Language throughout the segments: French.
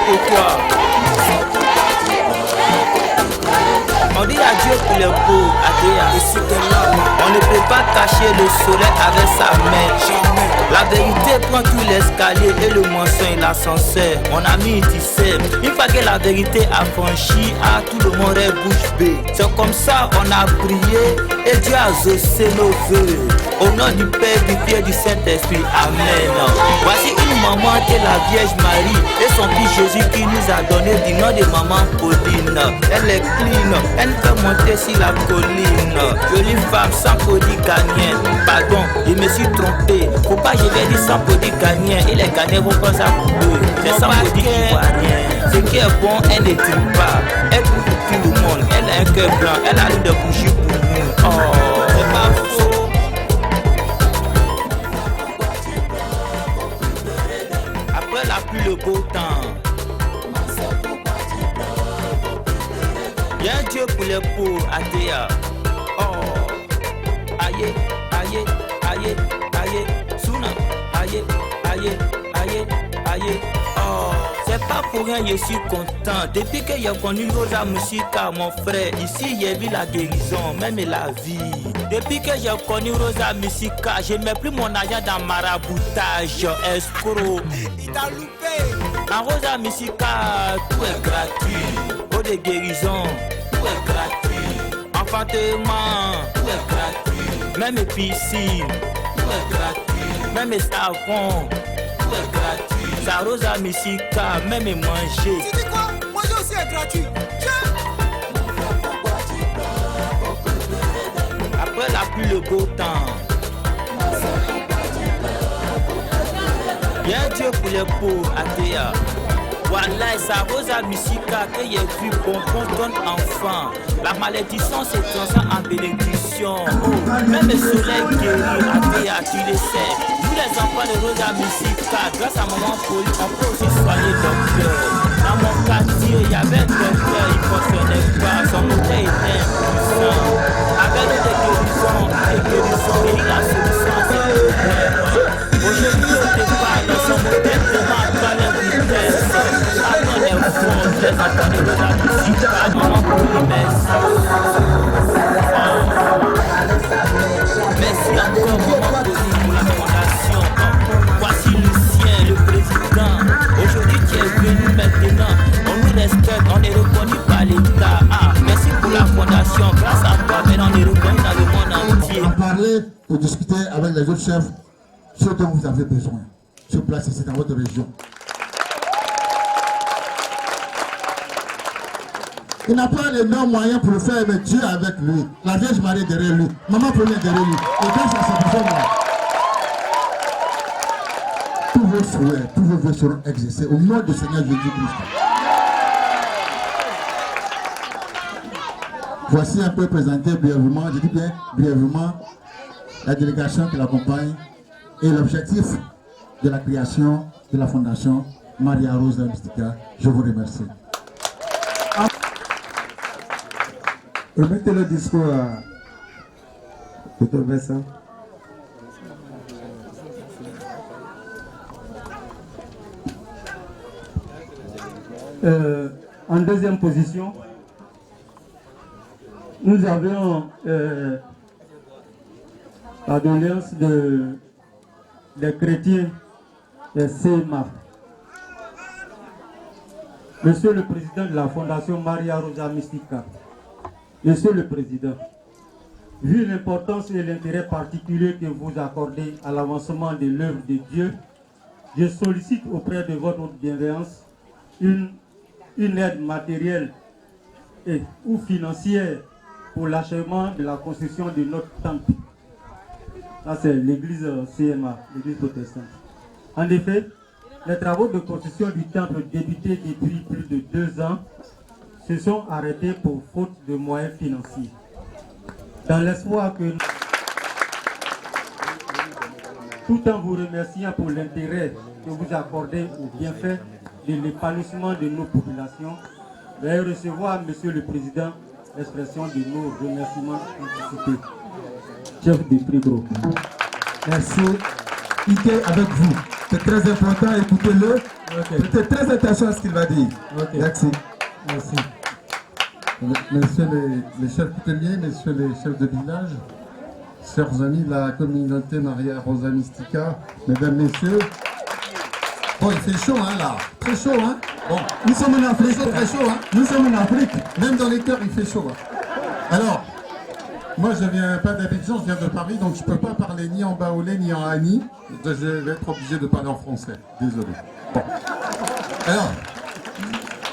pour toi. On dit adieu pour les pauvres, Adéa. On ne peut pas cacher le soleil avec sa main. La vérité prend tout l'escalier et le mensonge l'ascenseur. Mon ami, tu sais, une fois que la vérité a franchi, tout le monde est bouche bée. C'est comme ça on a prié et Dieu a exaucé nos vœux. Au nom du Père, du Fils et du Saint-Esprit, Amen. Voici une maman qui est la Vierge Marie et son fils Jésus qui nous a donné du nom de maman Pauline. Elle est clean, elle peut monter sur la colline. Jolie femme sans produit gagnant. Pardon, je me suis trompé. Faut pas je vais dire sans produit gagnant. Et les gagnants vont pas ça pour eux. C'est sans produit qui voit rien. Ce qui est bon, elle ne tue pas. Elle pour tout le monde. Elle a un cœur blanc. Elle a une de bougies pour nous. Oh, c'est pas faux. Après la pluie, le beau temps. Y'a un Dieu pour les pauvres, Adéa. Oh, aïe, aïe, aïe, aïe, Souna, aïe, aïe, aïe, aïe. Oh, c'est pas pour rien, je suis content. Depuis que j'ai connu Rosa Musica, mon frère, ici j'ai vu la guérison, même la vie. Depuis que j'ai connu Rosa Musica, je mets plus mon argent dans maraboutage, escroc. Il t'a loupé. En Rosa Musica, tout est gratuit. Eau de guérison, tout est gratuit. Enfantement, tout est gratuit. Même piscine, tout est gratuit. Même savon, tout est gratuit. Sa Rosa Musica, même manger. Tu dis quoi? Manger aussi est gratuit. Après la pluie, le beau temps. Y'a un Dieu pour les pauvres, Adéa. Voilà, sa Rosa Musica que j'ai vu bonbon donne enfant. La malédiction se transforme en bénédiction. Oh, même le soleil guérit, Adéa, tu le sais. Nous les enfants de Rosa Musica, grâce à maman Pauline, on peut aussi soigner docteur. Dans mon quartier, il y avait un docteur, il ne fonctionnait pas, son moteur était impuissant. Avec le guérison, et la solution, c'est le problème. Aujourd'hui, on te parle, son moteur demande pas les vitesses. Attends les fonds, les enfants de Rosa Musica, maman Pauline, merci. Merci encore, maman Pauline, pour la fondation. Voici Lucien, le président. Aujourd'hui, tu es venu maintenant. On nous respecte, on est reconnu par l'État. Merci pour la fondation. Grâce à toi, maintenant, on est reconnu dans le monde entier. On parlait pour discuter avec les autres chefs ce dont vous avez besoin. Sur place, c'est dans votre région. Il n'a pas les mêmes moyens pour le faire, mais Dieu avec lui. La Vierge Marie derrière lui. Maman première derrière lui. Et grâce à sa personne-là, tous vos souhaits, tous vos vœux seront exaucés au nom du Seigneur Jésus-Christ. Voici un peu présenté brièvement, je dis bien brièvement, la délégation qui l'accompagne et l'objectif de la création de la fondation Maria Rosa Mystica. Je vous remercie. Remettez le discours à Dr. Vincent. En deuxième position, nous avions la doléance des chrétiens de CMA. Monsieur le Président de la Fondation Maria Rosa Mystica, Monsieur le Président, vu l'importance et l'intérêt particulier que vous accordez à l'avancement de l'œuvre de Dieu, je sollicite auprès de votre bienveillance une aide matérielle ou financière pour l'achèvement de la construction de notre temple. Ça, c'est l'église CMA, l'église protestante. En effet, les travaux de construction du temple débutés depuis plus de 2 ans se sont arrêtés pour faute de moyens financiers. Dans l'espoir que, tout en vous remerciant pour l'intérêt que vous accordez au bienfait de l'épanouissement de nos populations, veuillez recevoir, Monsieur le Président, l'expression de nos remerciements anticipés. Chef de Frigro. Merci. Ike avec vous. C'est très important, écoutez-le. Ok. Prêtez très attention à ce qu'il va dire. Ok. Merci. Merci. Messieurs les chefs coutumiers, messieurs les chefs de village, chers amis de la communauté Maria Rosa Mystica, mesdames, messieurs. Bon, il fait chaud, hein, là. Très chaud, hein. Bon, nous sommes en Afrique. Très chaud, hein. Nous sommes en Afrique. Même dans les cœurs, il fait chaud. Hein. Alors, moi, je viens pas d'Abidjan, je viens de Paris, donc je peux pas parler ni en baoulé, ni en hani. Je vais être obligé de parler en français. Désolé. Bon. Alors,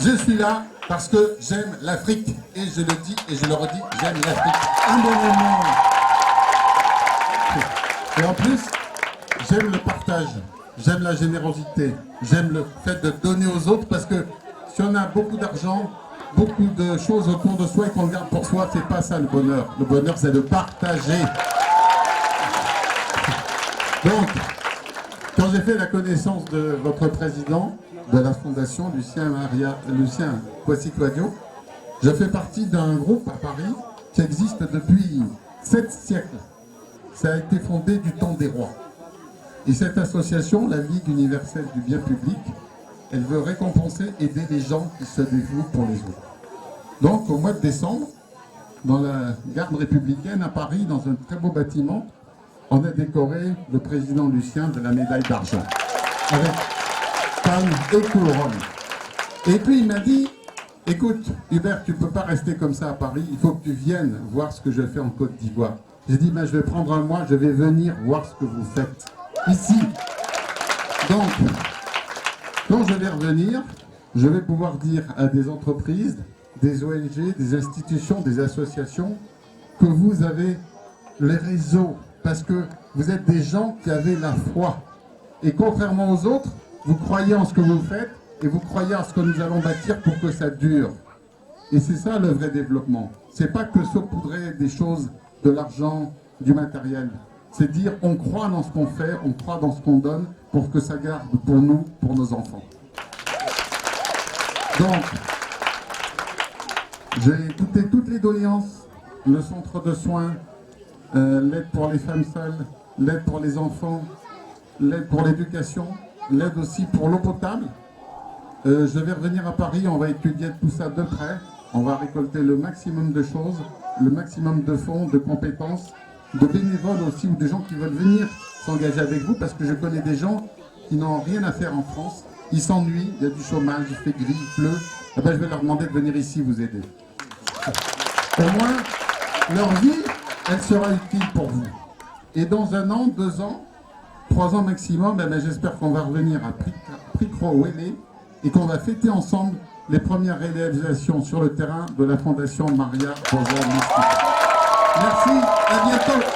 je suis là parce que j'aime l'Afrique. Et je le dis et je le redis, j'aime l'Afrique. Énormément. Et en plus, j'aime le partage. J'aime la générosité, j'aime le fait de donner aux autres parce que si on a beaucoup d'argent, beaucoup de choses autour de soi et qu'on le garde pour soi, c'est pas ça le bonheur. Le bonheur, c'est de partager. Donc, quand j'ai fait la connaissance de votre président de la fondation, Lucien Kwasi-Kouadio, je fais partie d'un groupe à Paris qui existe depuis 7 siècles. Ça a été fondé du temps des rois. Et cette association, la Ligue universelle du bien public, elle veut récompenser, aider les gens qui se dévouent pour les autres. Donc, au mois de décembre, dans la garde républicaine à Paris, dans un très beau bâtiment, on a décoré le président Lucien de la médaille d'argent, avec palme et couronne. Et puis il m'a dit, écoute, Hubert, tu ne peux pas rester comme ça à Paris, il faut que tu viennes voir ce que je fais en Côte d'Ivoire. J'ai dit, ben, je vais prendre un mois, je vais venir voir ce que vous faites. Ici. Donc, quand je vais revenir, je vais pouvoir dire à des entreprises, des ONG, des institutions, des associations, que vous avez les réseaux, parce que vous êtes des gens qui avez la foi. Et contrairement aux autres, vous croyez en ce que vous faites, et vous croyez en ce que nous allons bâtir pour que ça dure. Et c'est ça le vrai développement. C'est pas que saupoudrer des choses, de l'argent, du matériel. C'est dire on croit dans ce qu'on fait, on croit dans ce qu'on donne pour que ça garde pour nous, pour nos enfants. Donc, j'ai écouté toutes les doléances, le centre de soins, l'aide pour les femmes seules, l'aide pour les enfants, l'aide pour l'éducation, l'aide aussi pour l'eau potable. Je vais revenir à Paris, on va étudier tout ça de près, on va récolter le maximum de choses, le maximum de fonds, de compétences, de bénévoles aussi, ou de gens qui veulent venir s'engager avec vous, parce que je connais des gens qui n'ont rien à faire en France, ils s'ennuient, il y a du chômage, il fait gris, il pleut, eh ben, je vais leur demander de venir ici vous aider. Au moins, leur vie, elle sera utile pour vous. Et dans 1 an, 2 ans, 3 ans maximum, eh ben, j'espère qu'on va revenir à Pricro-Wele et qu'on va fêter ensemble les premières réalisations sur le terrain de la Fondation Maria Rosa Mystica. Merci, à bientôt.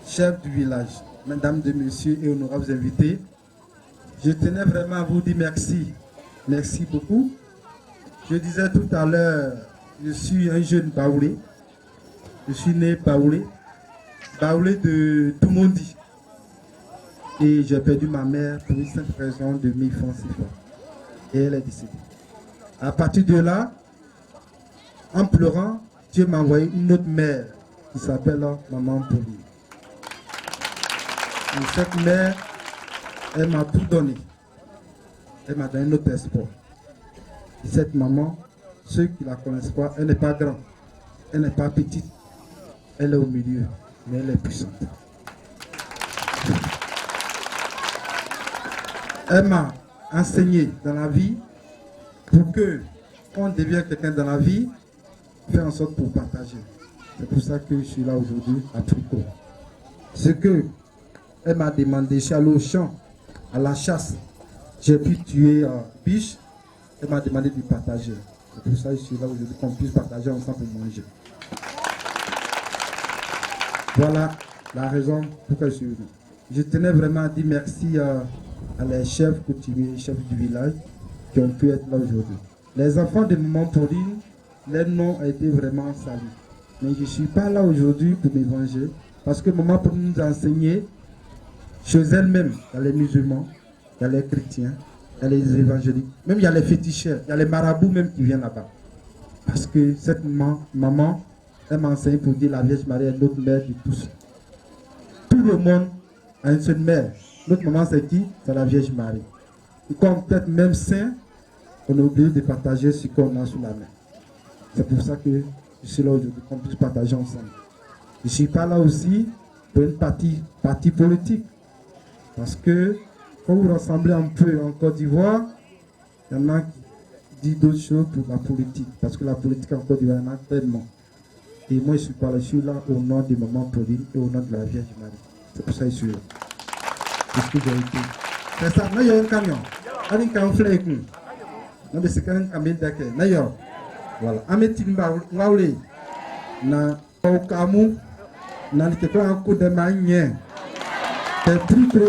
Chef du village, mesdames et messieurs et honorables invités, je tenais vraiment à vous dire merci. Merci beaucoup. Je disais tout à l'heure, je suis un jeune baoulé. Je suis né baoulé. Baoulé de Toumondi. Et j'ai perdu ma mère pour une simple raison de mi-foncifa. Et elle est décédée. À partir de là, en pleurant, Dieu m'a envoyé une autre mère qui s'appelle Maman Pauline. Et cette mère, elle m'a tout donné. Elle m'a donné notre espoir. Et cette maman, ceux qui ne la connaissent pas, elle n'est pas grande, elle n'est pas petite, elle est au milieu, mais elle est puissante. Elle m'a enseigné dans la vie pour que, quand on devient quelqu'un dans la vie, faire en sorte pour partager. C'est pour ça que je suis là aujourd'hui à Tricot. Ce que elle m'a demandé, je suis allé au champ, à la chasse, j'ai pu tuer biche, elle m'a demandé de partager. C'est pour ça que je suis là aujourd'hui, qu'on puisse partager ensemble pour manger. Voilà la raison pourquoi je suis venu. Je tenais vraiment à dire merci à les chefs coutumiers, chefs du village qui ont pu être là aujourd'hui. Les enfants de Maman Pauline, leur nom a été vraiment salué. Mais je ne suis pas là aujourd'hui pour me venger parce que Maman Pauline nous a enseigné chez elle-même, dans les musulmans, dans les chrétiens, il y a les évangéliques, même il y a les féticheurs, il y a les marabouts même qui viennent là-bas. Parce que cette maman, elle m'a enseigné pour dire la Vierge Marie est notre mère de tous. Tout le monde a une seule mère. Notre maman c'est qui? C'est la Vierge Marie. Et comme peut-être même saint, on a oublié de partager ce qu'on a sous la main. C'est pour ça que je suis là aujourd'hui, qu'on puisse partager ensemble. Je ne suis pas là aussi pour une partie politique. Parce que quand vous rassemblez un peu en Côte d'Ivoire, il y en a qui disent d'autres choses pour la politique. Parce que la politique en Côte d'Ivoire, il y en a tellement. Et moi, je suis pas là, je suis là au nom de Maman Pauline et au nom de la Vierge Marie. C'est pour ça que je suis là. C'est ce que j'ai été. C'est ça, il y a un camion. Il y a un camion flèche. Non, mais c'est quand même un camion d'accord. D'ailleurs, voilà. Ametimba, Waoulé, na Okamu, na l'ikeko un coup de manière. C'est triple,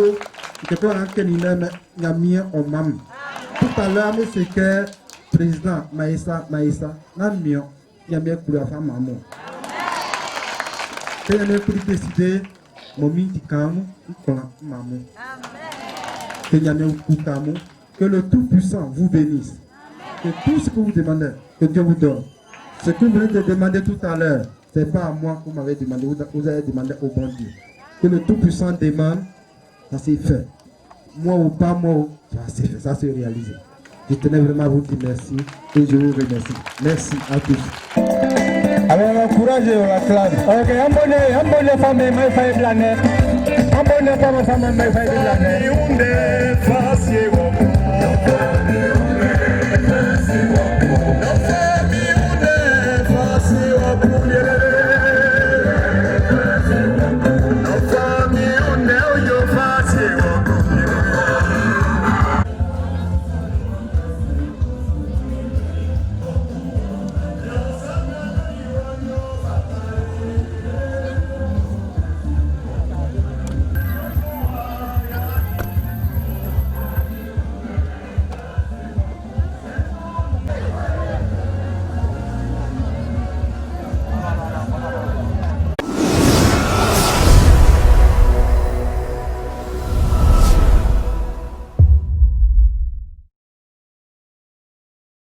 l'ikeko un kenina, n'a mis en mam. Tout à l'heure, c'est que président Maïssa, n'a mis en yamia couleur femme maman. Quand il y a un décidé, mon midi camu, maman. Que y a un coup camu, que le Tout-Puissant vous bénisse. Que tout ce que vous demandez, que Dieu vous donne. Ce que vous venez de demander tout à l'heure, ce n'est pas à moi que vous m'avez demandé, vous avez demandé au bon Dieu. Que le Tout-Puissant demande, ça s'est fait. Moi ou pas moi, ça s'est fait, ça s'est réalisé. Je tenais vraiment à vous dire merci et je vous remercie. Merci à tous. Alors, encouragez la classe. Ok, un bonne femme, mais fait de l'année. Un bonne femme, mais fait de l'année.